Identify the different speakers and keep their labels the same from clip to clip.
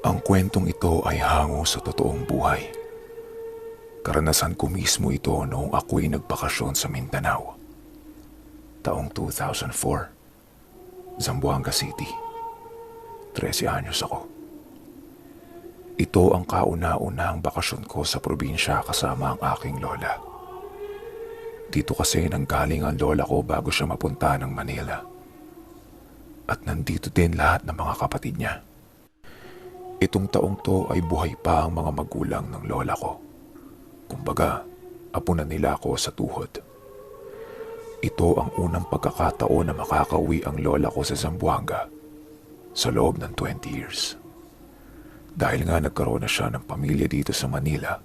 Speaker 1: Ang kwentong ito ay hango sa totoong buhay. Karanasan ko mismo ito noong ako'y nagbakasyon sa Mindanao. Taong 2004, Zamboanga City. 13 anyos ako. Ito ang kauna-unahang bakasyon ko sa probinsya kasama ang aking lola. Dito kasi nanggaling ang lola ko bago siya mapunta ng Manila. At nandito din lahat ng mga kapatid niya. Itong taong to ay buhay pa ang mga magulang ng lola ko. Kumbaga, apo na nila ako sa tuhod. Ito ang unang pagkakataon na makakauwi ang lola ko sa Zamboanga sa loob ng 20 years. Dahil nga nagkaroon na siya ng pamilya dito sa Manila,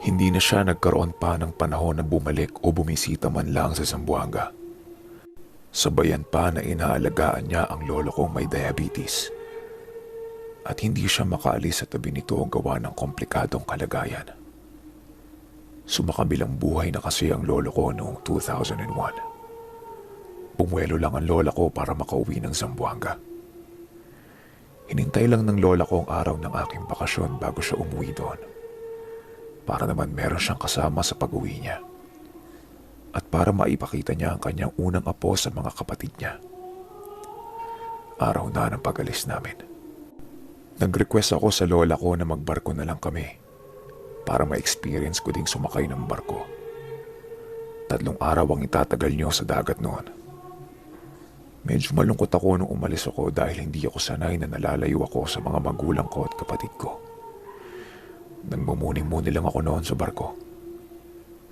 Speaker 1: hindi na siya nagkaroon pa ng panahon na bumalik o bumisita man lang sa Zamboanga. Sabayan pa na inaalagaan niya ang lolo kong may diabetes. At hindi siya makaalis sa tabi nito gawa ng komplikadong kalagayan. Sumakabilang buhay na kasi ang lolo ko noong 2001. Bumuelo lang ang lola ko para makauwi ng Zamboanga. Hinintay lang ng lola ko ang araw ng aking bakasyon bago siya umuwi doon. Para naman meron siyang kasama sa pag-uwi niya. At para maipakita niya ang kanyang unang apo sa mga kapatid niya. Araw na ng pag-alis namin. Nag-request ako sa lola ko na magbarko na lang kami para ma-experience ko ding sumakay ng barko. 3 araw ang itatagal niyo sa dagat noon. Medyo malungkot ako nung umalis ako dahil hindi ako sanay na nalalayo ako sa mga magulang ko at kapatid ko. Nagmumuni-muni lang ako noon sa barko.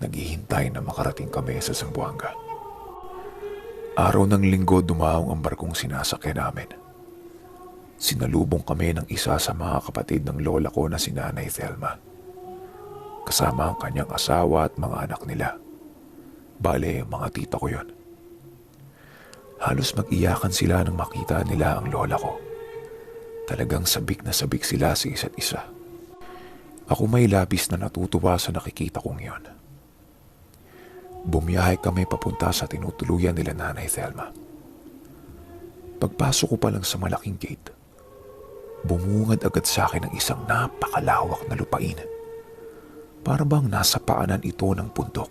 Speaker 1: Naghihintay na makarating kami sa Zamboanga. Araw ng linggo dumaong ang barkong sinasakyan namin. Sinalubong kami ng isa sa mga kapatid ng lola ko na si Nanay Thelma. Kasama ang kanyang asawa at mga anak nila. Bale, mga tita ko yon. Halos mag-iyakan sila nang makita nila ang lola ko. Talagang sabik na sabik sila sa isa't isa. Ako may labis na natutuwa sa nakikita kong yon. Bumiyahe kami papunta sa tinutuluyan nila Nanay Thelma. Pagpasok ko pa lang sa malaking gate, bumungad agad sa akin ang isang napakalawak na lupain. Para bang nasa paanan ito ng bundok.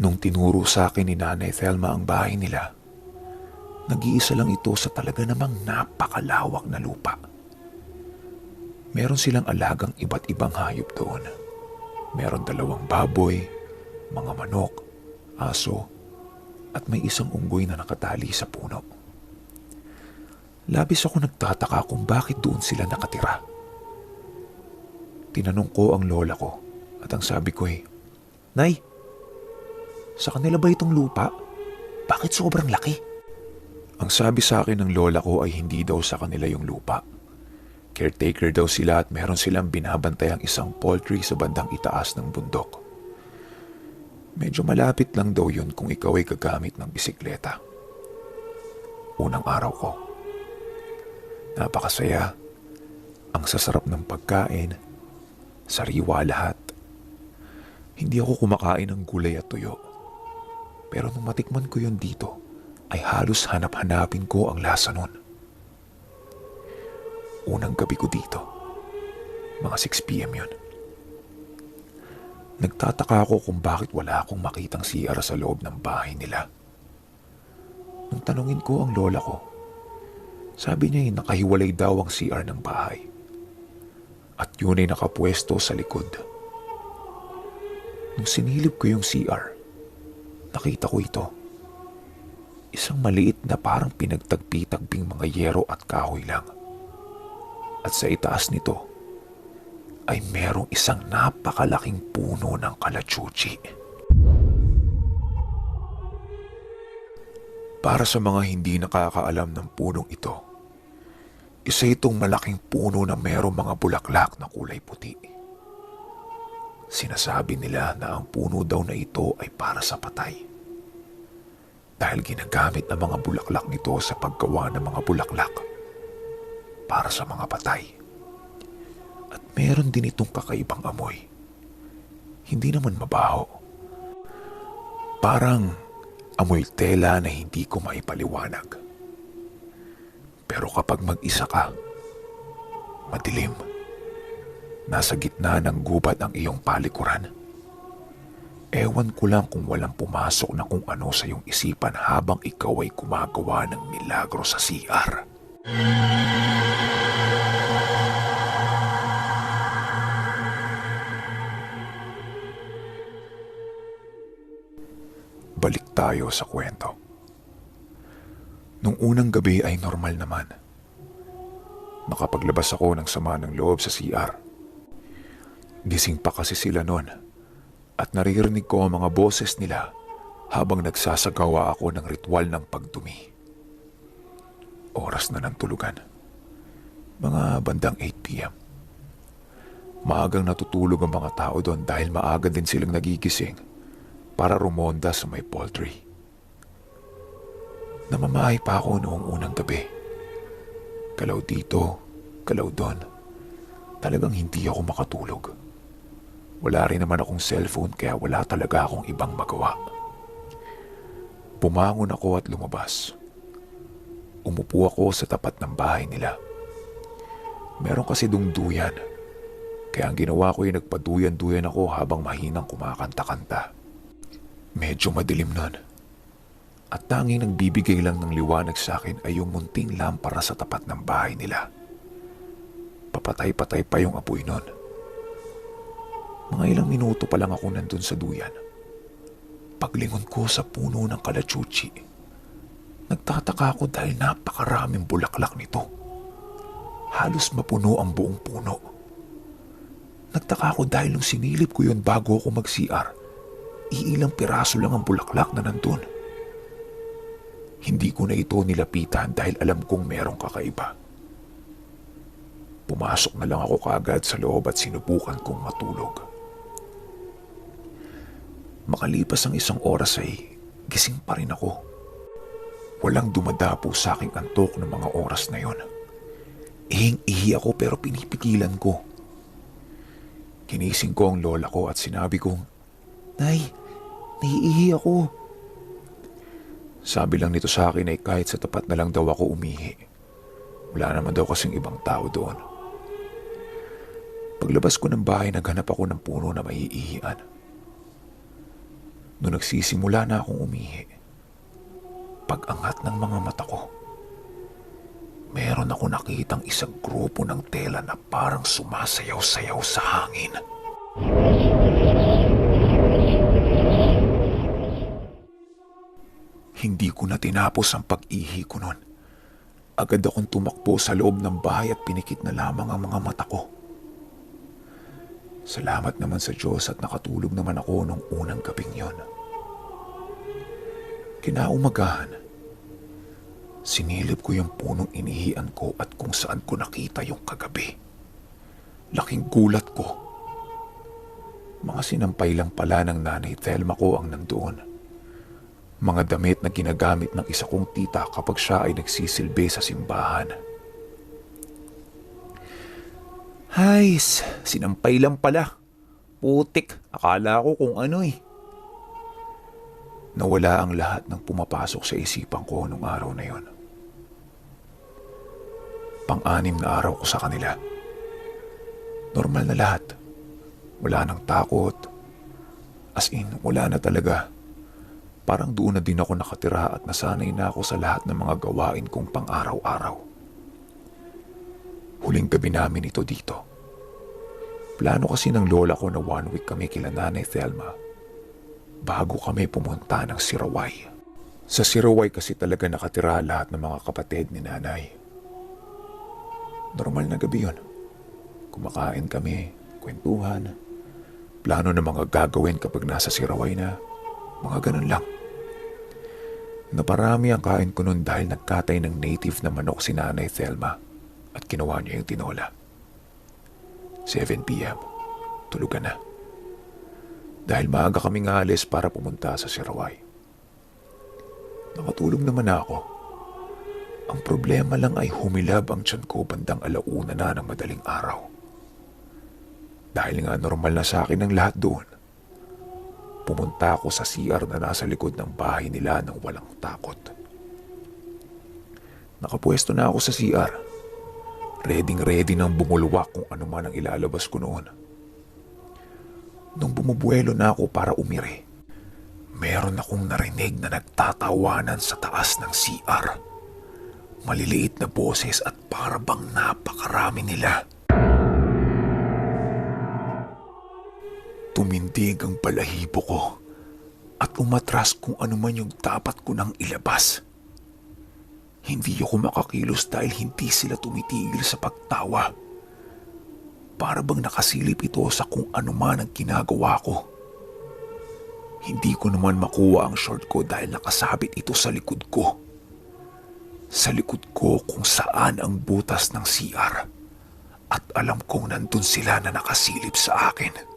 Speaker 1: Nung tinuro sa akin ni Nanay Thelma ang bahay nila, nag-iisa lang ito sa talaga namang napakalawak na lupa. Meron silang alagang iba't ibang hayop doon. Meron 2 baboy, mga manok, aso, at may isang unggoy na nakatali sa puno. Labis ako nagtataka kung bakit doon sila nakatira. Tinanong ko ang lola ko at ang sabi ko ay, "Nay, sa kanila ba itong lupa? Bakit sobrang laki?" Ang sabi sa akin ng lola ko ay hindi daw sa kanila yung lupa. Caretaker daw sila at meron silang binabantayang isang poultry sa bandang itaas ng bundok. Medyo malapit lang daw yun kung ikaw ay gagamit ng bisikleta. Unang araw ko. Napakasaya. Ang sasarap ng pagkain. Sariwa lahat. Hindi ako kumakain ng gulay at tuyo. Pero nung matikman ko yun dito, ay halos hanap-hanapin ko ang lasa nun. Unang gabi ko dito. Mga 6 p.m. yun. Nagtataka ako kung bakit wala akong makitang CR sa loob ng bahay nila. Nung tanungin ko ang lola ko, sabi niya ay nakahiwalay daw ang CR ng bahay. At yun ay nakapwesto sa likod. Nung sinilip ko yung CR, nakita ko ito. Isang maliit na parang pinagtagpi-tagbing mga yero at kahoy lang. At sa itaas nito ay merong isang napakalaking puno ng kalachuchi. Para sa mga hindi nakakaalam ng punong ito, isa itong malaking puno na merong mga bulaklak na kulay puti. Sinasabi nila na ang puno daw na ito ay para sa patay. Dahil ginagamit ng mga bulaklak nito sa paggawa ng mga bulaklak para sa mga patay. At meron din itong kakaibang amoy. Hindi naman mabaho. Parang amoy tela na hindi ko maipaliwanag. Pero kapag mag-isa ka, Madilim. Nasa gitna ng gubat ang iyong palikuran. Ewan ko lang kung walang pumasok na kung ano sa iyong isipan habang ikaw ay gumagawa ng milagro sa CR. Balik tayo sa kwento. Nung unang gabi ay normal naman. Nakapaglabas ako ng sama ng loob sa CR. Gising pa kasi sila noon at naririnig ko ang mga boses nila habang nagsasagawa ako ng ritual ng pagdumi. Oras na ng tulugan. Mga bandang 8 p.m. Maagang natutulog ang mga tao doon dahil maaga din silang nagigising para rumonda sa may poultry. Namamahay pa ako noong unang gabi. Galaw dito, galaw doon. Talagang hindi ako makatulog. Wala rin naman akong cellphone kaya wala talaga akong ibang magawa. Bumangon ako at lumabas. Umupo ako sa tapat ng bahay nila. Meron kasi dungduyan. Kaya ang ginawa ko ay nagpaduyan-duyan ako habang mahinang kumakanta-kanta. Medyo madilim nun. At tanging nagbibigay lang ng liwanag sa akin ay yung munting lampara sa tapat ng bahay nila. Papatay-patay pa yung apoy nun. Mga ilang minuto pa lang ako nandun sa duyan. Paglingon ko sa puno ng kalachuchi, nagtataka ako dahil napakaraming bulaklak nito. Halos mapuno ang buong puno. Nagtaka ako dahil nung sinilip ko yun bago ako mag-CR, iilang piraso lang ang bulaklak na nandun. Hindi ko na ito nilapitan dahil alam kong merong kakaiba. Pumasok na lang ako kaagad sa loob at sinubukan kong matulog. Makalipas ang isang oras ay gising pa rin ako. Walang dumadapo sa aking antok ng mga oras na yon. Ihing-ihi ako pero pinipigilan ko. Kinising ko ang lola ko at sinabi kong, "Nay, naiihi ako." Sabi lang nito sa akin ay kahit sa tapat na lang daw ako umihi. Wala naman daw kasing ibang tao doon. Paglabas ko ng bahay, naghanap ako ng puno na maiihian. Noong nagsisimula na akong umihi, pag-angat ng mga mata ko, meron ako nakitang isang grupo ng tela na parang sumasayaw-sayaw sa hangin. Hindi ko na tinapos ang pag-ihi ko noon. Agad akong tumakbo sa loob ng bahay at pinikit na lamang ang mga mata ko. Salamat naman sa Diyos at nakatulog naman ako nung unang gabing yon. Kinaumagahan, sinilip ko yung punong inihian ko at kung saan ko nakita yung kagabi. Laking gulat ko. Mga sinampay lang pala ng nanay Thelma ko ang nandoon. Mga damit na ginagamit ng isa kong tita kapag siya ay nagsisilbi sa simbahan. Hays, sinampay lang pala. Putik, akala ko kung ano eh. Nawala ang lahat ng pumapasok sa isipan ko nung araw na yon. Pang-anim na araw ko sa kanila. Normal na lahat. Wala nang takot. As in, wala na talaga. Parang doon na din ako nakatira at nasanay na ako sa lahat ng mga gawain kong pang-araw-araw. Huling gabi namin ito dito. Plano kasi ng lola ko na 1 week kami kila Nanay Thelma bago kami pumunta ng Siraway. Sa Siraway kasi talaga nakatira lahat ng mga kapatid ni nanay. Normal na gabi yun. Kumakain kami, kwentuhan, plano na mga gagawin kapag nasa Siraway na, mga ganun lang. Naparami ang kain ko nun dahil nagkatay ng native na manok si Nanay Thelma at ginawa niya yung tinola. 7 p.m. Tulugan na. Dahil maaga kaming alis para pumunta sa Siraway. Nakatulog naman ako. Ang problema lang ay humilab ang tiyan ko bandang 1:00 na ng madaling araw. Dahil nga normal na sa akin ang lahat doon, pumunta ako sa CR na nasa likod ng bahay nila nang walang takot. Nakapwesto na ako sa CR. Ready nang bumulwak kung ano man ang ilalabas ko noon. Nung bumubuelo na ako para umiri, meron akong narinig na nagtatawanan sa taas ng CR. Maliliit na boses at para bang napakarami nila. Tumindig ang balahibo ko at umatras kung ano man yung dapat ko nang ilabas. Hindi ako makakilos dahil hindi sila tumitigil sa pagtawa. Para bang nakasilip ito sa kung ano man ang ginagawa ko. Hindi ko naman makuha ang short ko dahil nakasabit ito sa likod ko. Sa likod ko kung saan ang butas ng CR. At alam kong nandun sila na nakasilip sa akin.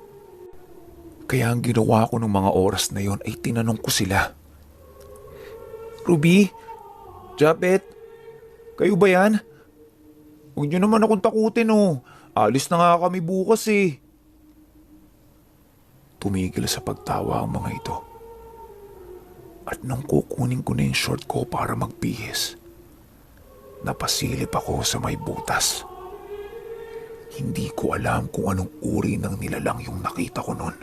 Speaker 1: Kaya ang ginawa ko ng mga oras na yon ay tinanong ko sila. Ruby? Japet? Kayo ba yan? Huwag niyo naman akong takutin oh. Alis na nga kami bukas eh. Tumigil sa pagtawa ang mga ito. At nung kukunin ko na yung short ko para magbihis, napasilip ako sa may butas. Hindi ko alam kung anong uri ng nilalang yung nakita ko nun.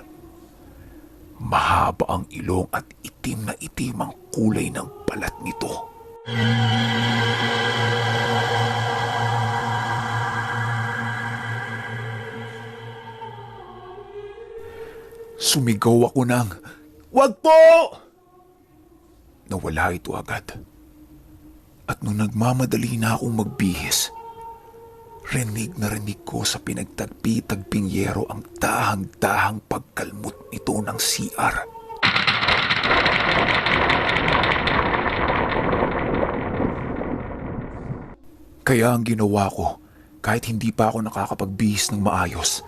Speaker 1: Mahaba ang ilong at itim na itim ang kulay ng balat nito. Sumigaw ako ng, "Wag po!" Nawala ito agad. At nung nagmamadali na akong magbihis, rinig na rinig ko sa pinagtagpi-tagping yero ang dahang-dahang pagkalmot nito ng CR. Kaya ang ginawa ko, kahit hindi pa ako nakakapagbihis ng maayos,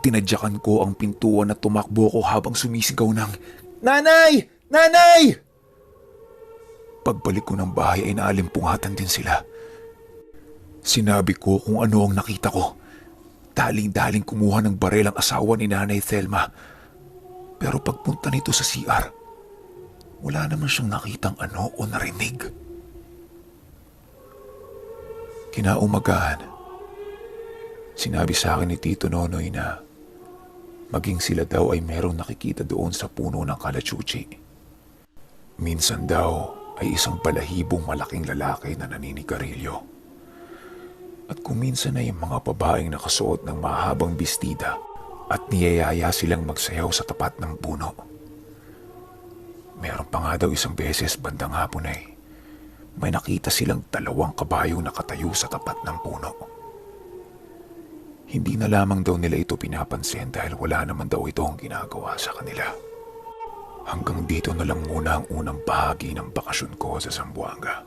Speaker 1: tinadyakan ko ang pintuan at tumakbo ko habang sumisigaw ng, "Nanay! Nanay!" Pagbalik ko ng bahay ay naalimpungatan din sila. Sinabi ko kung ano ang nakita ko. Daling-daling kumuha ng barel ang asawa ni Nanay Thelma. Pero pagpunta nito sa CR, wala naman siyang nakitang ano o narinig. Kinaumagahan, sinabi sa akin ni Tito Nonoy na maging sila daw ay merong nakikita doon sa puno ng kalachuchi. Minsan daw ay isang balahibong malaking lalaki na naninigarilyo. At kung minsan ay mga babaeng nakasuot ng mahabang bestida at niyayaya silang magsayaw sa tapat ng puno. Meron pa nga daw isang beses bandang hapon ay may nakita silang 2 kabayo nakatayo sa tapat ng puno. Hindi na lamang daw nila ito pinapansin dahil wala naman daw itong ginagawa sa kanila. Hanggang dito na lang muna ang unang bahagi ng bakasyon ko sa Zamboanga.